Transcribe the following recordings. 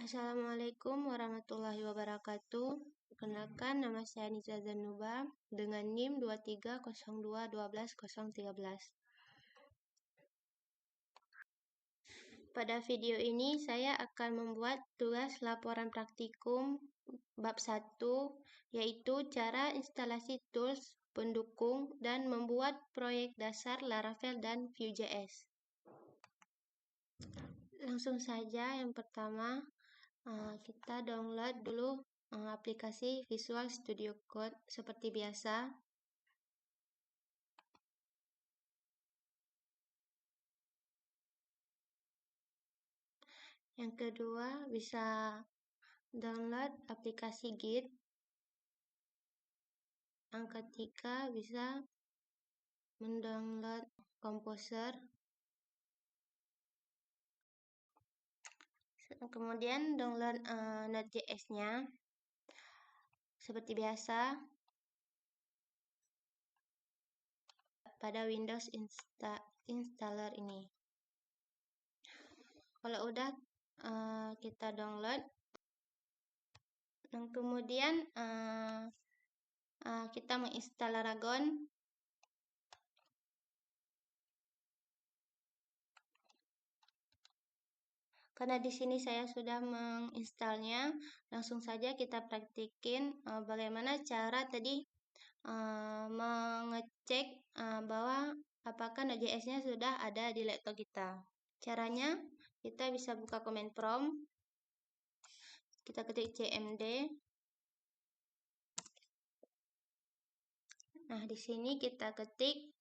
Assalamualaikum warahmatullahi wabarakatuh. Perkenalkan, nama saya Niza Zanuba dengan NIM 2302121013. Pada video ini saya akan membuat tugas laporan praktikum bab 1, yaitu cara instalasi tools pendukung dan membuat proyek dasar Laravel dan Vue.js. Langsung saja, yang pertama kita download dulu aplikasi Visual Studio Code seperti biasa. Yang kedua, bisa download aplikasi Git. Yang ketiga, bisa mendownload Composer. Kemudian download Node.js-nya. Seperti biasa, pada Windows Installer ini. Kalau udah kita download, dan kemudian kita menginstal Laragon. Karena di sini saya sudah menginstalnya, langsung saja kita praktikin bagaimana cara tadi mengecek bahwa apakah Node.js-nya sudah ada di laptop kita. Caranya, kita bisa buka command prompt, kita ketik cmd. Nah, di sini kita ketik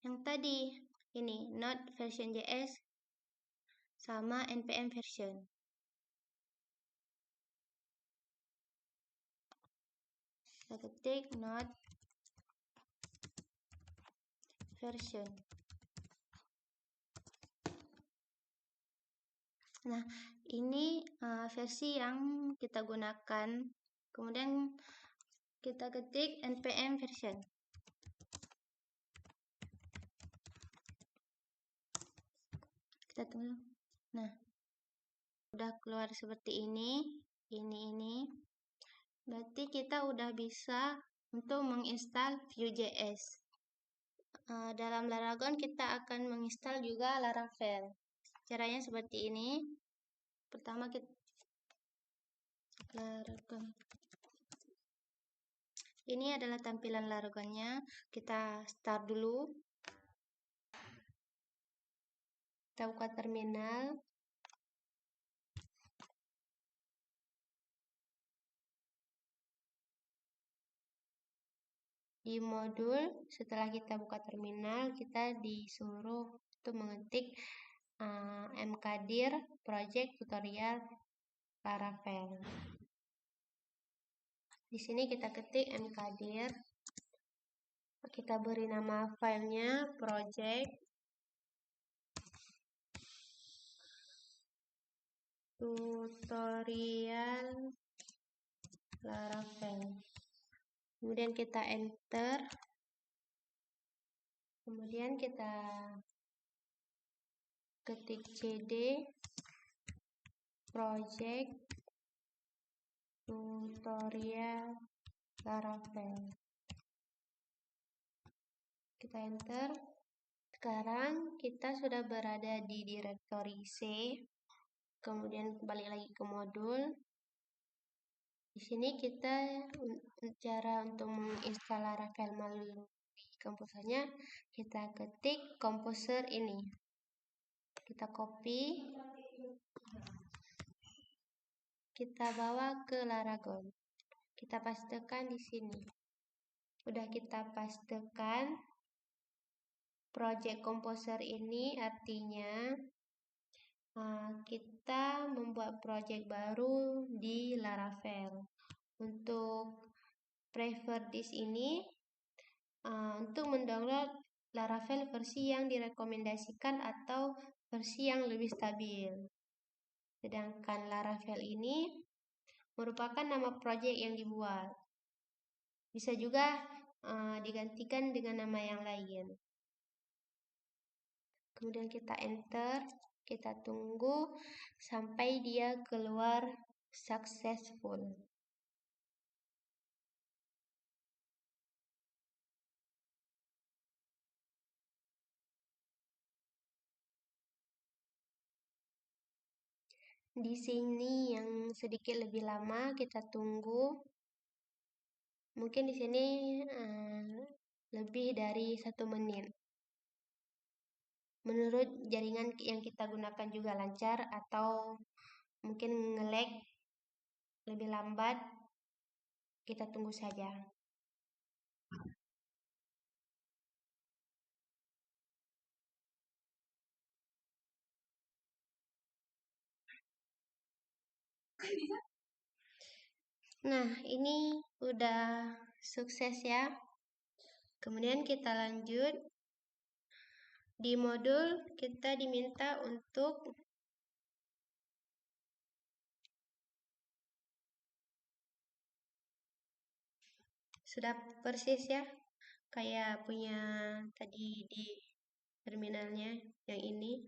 yang tadi, ini node version.js sama npm version. Kita ketik node version. Nah, ini versi yang kita gunakan. Kemudian kita ketik npm version. Kita tunggu. Nah, udah keluar seperti ini. Ini. Berarti kita udah bisa untuk menginstal Vue.js. Dalam Laragon kita akan menginstal juga Laravel. Caranya seperti ini. Pertama kita Laragon. Ini adalah tampilan Laragonnya. Kita start dulu. Kita buka terminal. Di modul, setelah kita buka terminal, kita disuruh untuk mengetik mkdir project tutorial Laravel. Di sini kita ketik mkdir. Kita beri nama filenya project tutorial Laravel. Kemudian kita enter. Kemudian kita ketik cd project tutorial Laravel. Kita enter. Sekarang kita sudah berada di direktori C. Kemudian balik lagi ke modul. Di sini kita cara untuk menginstal Laravel melalui komposernya, kita ketik komposer ini. Kita copy. Kita bawa ke Laragon. Kita pastekan di sini. Udah kita pastekan. Project komposer ini artinya kita membuat project baru di Laravel. Untuk prefer disk ini untuk mendownload Laravel versi yang direkomendasikan atau versi yang lebih stabil. Sedangkan Laravel ini merupakan nama project yang dibuat. Bisa juga digantikan dengan nama yang lain. Kemudian kita enter, Kita tunggu sampai dia keluar successful. Di sini yang sedikit lebih lama kita tunggu. Mungkin di sini lebih dari 1 menit. Menurut jaringan yang kita gunakan juga lancar atau mungkin nge-lag lebih lambat, kita tunggu saja. Nah, ini udah sukses ya. Kemudian kita lanjut. Di modul kita diminta untuk sudah persis ya, kayak punya tadi di terminalnya yang ini.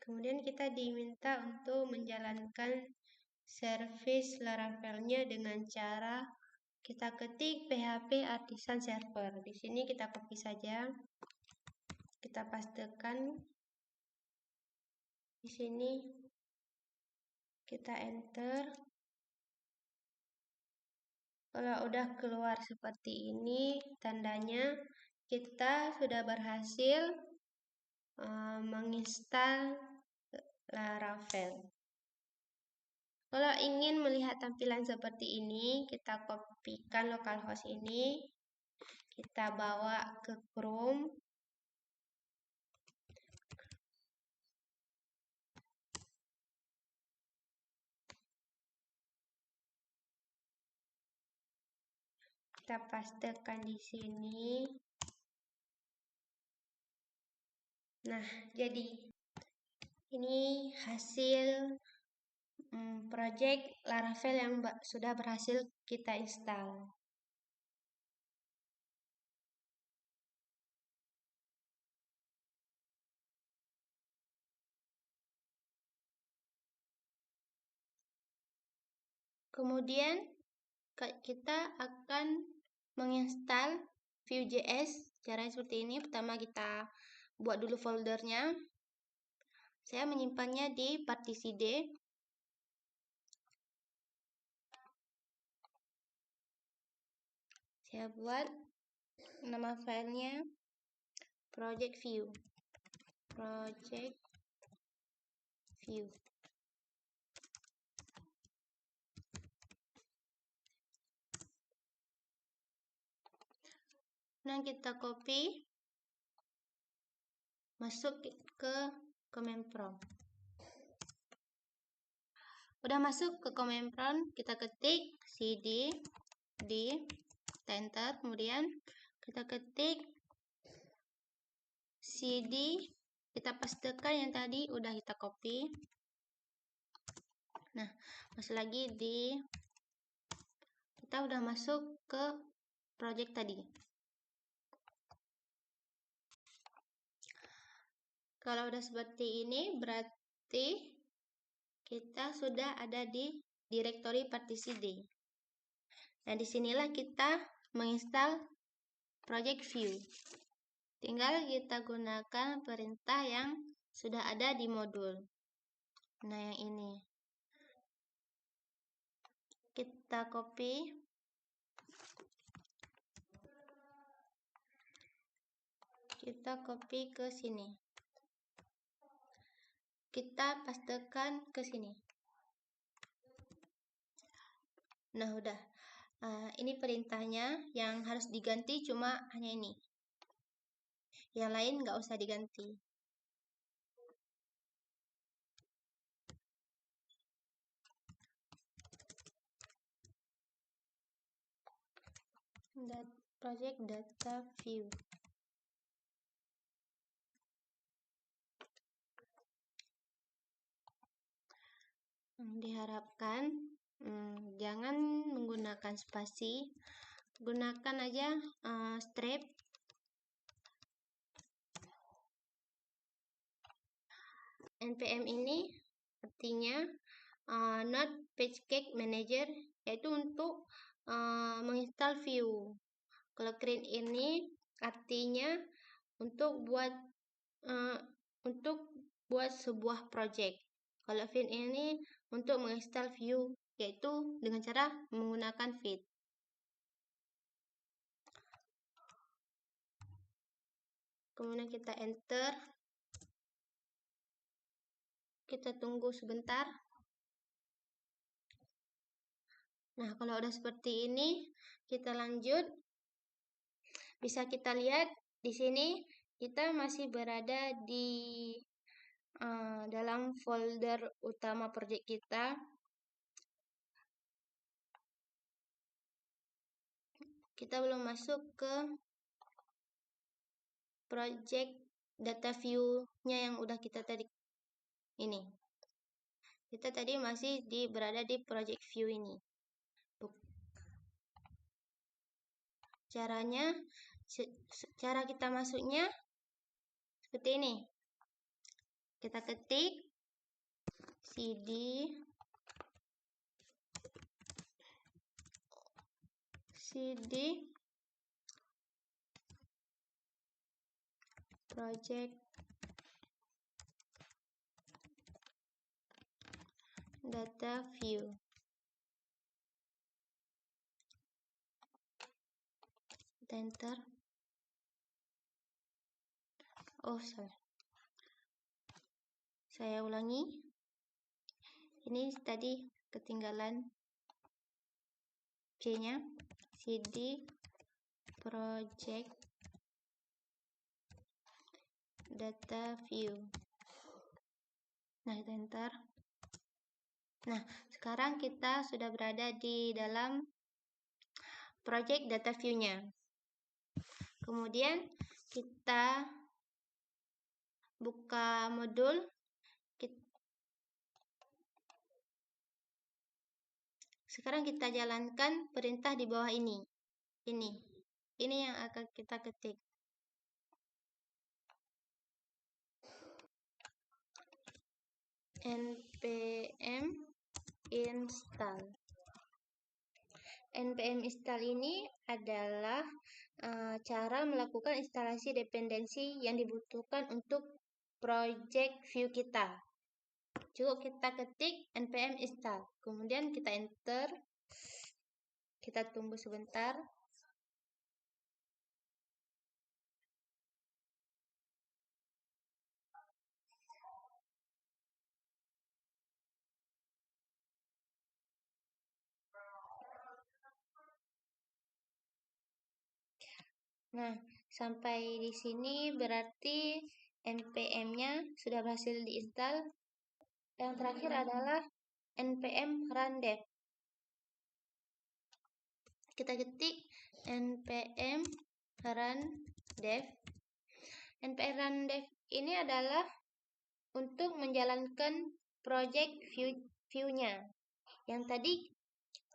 Kemudian kita diminta untuk menjalankan service Laravel-nya dengan cara kita ketik PHP Artisan Server. Di sini kita copy saja. Kita pastekan di sini. Kita enter. Kalau udah keluar seperti ini, tandanya kita sudah berhasil menginstal Laravel. Kalau ingin melihat tampilan seperti ini, kita kopikan localhost ini, kita bawa ke Chrome. Kita pastekan di sini. Nah, jadi ini hasil project Laravel yang sudah berhasil kita install. Kemudian kita akan menginstal Vue.js. Caranya seperti ini. Pertama kita buat dulu foldernya. Saya menyimpannya di partisi D. Saya buat nama filenya Project Vue. Project Vue. Nah, kita copy, masuk ke command prompt. Udah masuk ke command prompt, kita ketik cd di enter, kemudian kita ketik cd, kita pastekan yang tadi udah kita copy. Nah, masuk lagi di, kita udah masuk ke project tadi. Kalau udah seperti ini, berarti kita sudah ada di direktori partisi D. Nah, disinilah kita menginstal Project Vue. Tinggal kita gunakan perintah yang sudah ada di modul. Nah, yang ini. Kita copy. Kita copy ke sini. Kita pastekan ke sini. Nah, udah. Ini perintahnya, yang harus diganti cuma hanya ini. Yang lain nggak usah diganti. Project data view. Diharapkan jangan menggunakan spasi, gunakan aja strip. NPM ini artinya Node Package Manager, yaitu untuk menginstal Vue. Kalau Clean ini artinya untuk buat sebuah project. Kalau Vite ini untuk menginstal Vue, yaitu dengan cara menggunakan Vite. Kemudian kita enter. Kita tunggu sebentar. Nah, kalau udah seperti ini, kita lanjut. Bisa kita lihat di sini kita masih berada di dalam folder utama project kita. Kita belum masuk ke project data view-nya yang udah kita tadi ini. Kita tadi masih berada di project view ini. Cara kita masuknya seperti ini. Kita ketik cd project data view. Kita enter. Oh, salah. Saya ulangi. Ini tadi ketinggalan C-nya. cd project data view. Nah, kita enter. Nah, sekarang kita sudah berada di dalam project data view-nya. Kemudian kita buka modul. Sekarang kita jalankan perintah di bawah ini. Ini yang akan kita ketik. npm install. npm install ini adalah cara melakukan instalasi dependensi yang dibutuhkan untuk project view kita. Cukup kita ketik npm install, kemudian kita enter. Kita tunggu sebentar. Nah, sampai di sini berarti npm-nya sudah berhasil diinstal. Yang terakhir adalah npm run dev. Kita ketik npm run dev. npm run dev ini adalah untuk menjalankan project view-nya. Yang tadi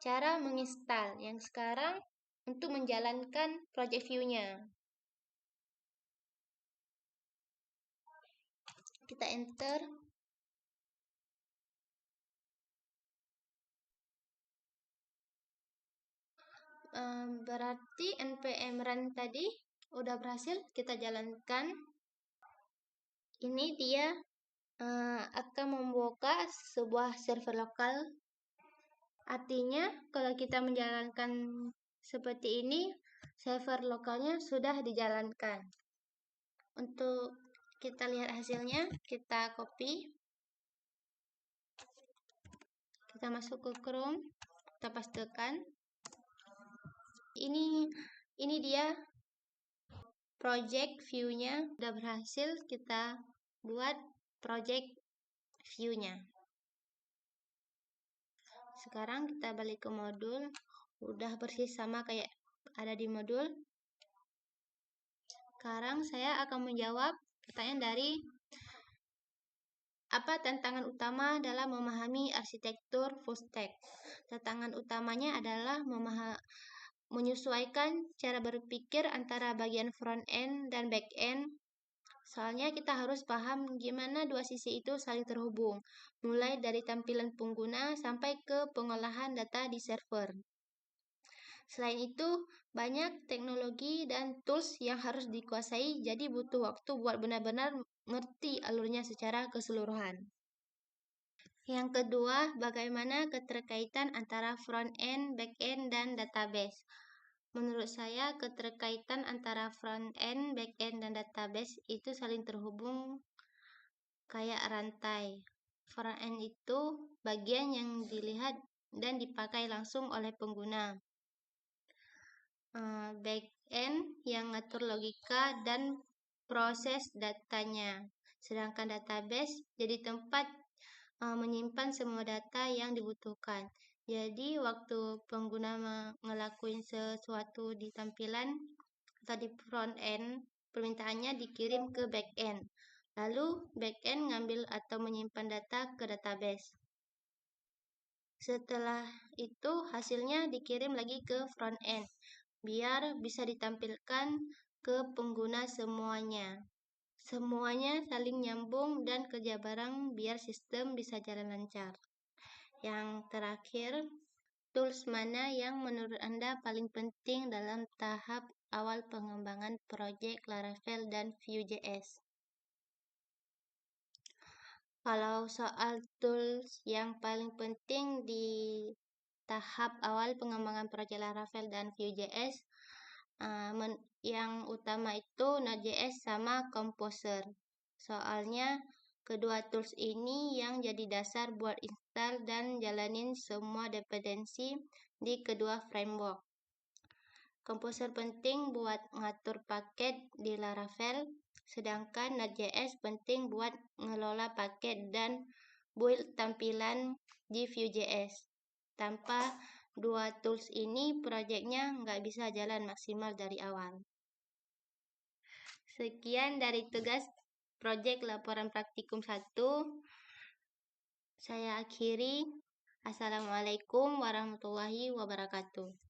cara menginstal, yang sekarang untuk menjalankan project view-nya. Kita enter. Berarti npm run tadi udah berhasil kita jalankan. Ini dia akan membuka sebuah server lokal. Artinya kalau kita menjalankan seperti ini, server lokalnya sudah dijalankan. Untuk kita lihat hasilnya, kita copy. Kita masuk ke Chrome, kita pastekan. Ini dia project view-nya sudah berhasil kita buat project view-nya. Sekarang kita balik ke modul. Udah persis sama kayak ada di modul. Sekarang saya akan menjawab pertanyaan dari apa tantangan utama dalam memahami arsitektur full stack. Tantangan utamanya adalah menyesuaikan cara berpikir antara bagian front end dan back end, Soalnya kita harus paham gimana dua sisi itu saling terhubung, mulai dari tampilan pengguna sampai ke pengolahan data di server. Selain itu, banyak teknologi dan tools yang harus dikuasai, jadi butuh waktu buat benar-benar ngerti alurnya secara keseluruhan. Yang kedua, bagaimana keterkaitan antara front-end, back-end, dan database. Menurut saya, keterkaitan antara front-end, back-end, dan database itu saling terhubung kayak rantai. Front-end itu bagian yang dilihat dan dipakai langsung oleh pengguna. Back-end yang ngatur logika dan proses datanya. Sedangkan database jadi tempat menyimpan semua data yang dibutuhkan. Jadi waktu pengguna ngelakuin sesuatu di tampilan atau di front end, permintaannya dikirim ke back end. Lalu back end ngambil atau menyimpan data ke database. Setelah itu hasilnya dikirim lagi ke front end, biar bisa ditampilkan ke pengguna semuanya. Semuanya saling nyambung dan kerja bareng biar sistem bisa jalan lancar. Yang terakhir, tools mana yang menurut Anda paling penting dalam tahap awal pengembangan proyek Laravel dan Vue.js? Kalau soal tools yang paling penting di tahap awal pengembangan proyek Laravel dan Vue.js, yang utama itu Node.js sama Composer. Soalnya kedua tools ini yang jadi dasar buat install dan jalanin semua dependensi di kedua framework. Composer penting buat ngatur paket di Laravel, sedangkan Node.js penting buat ngelola paket dan build tampilan di Vue.js. Tanpa dua tools ini, proyeknya nggak bisa jalan maksimal dari awal. Sekian dari tugas proyek laporan praktikum 1. Saya akhiri. Assalamualaikum warahmatullahi wabarakatuh.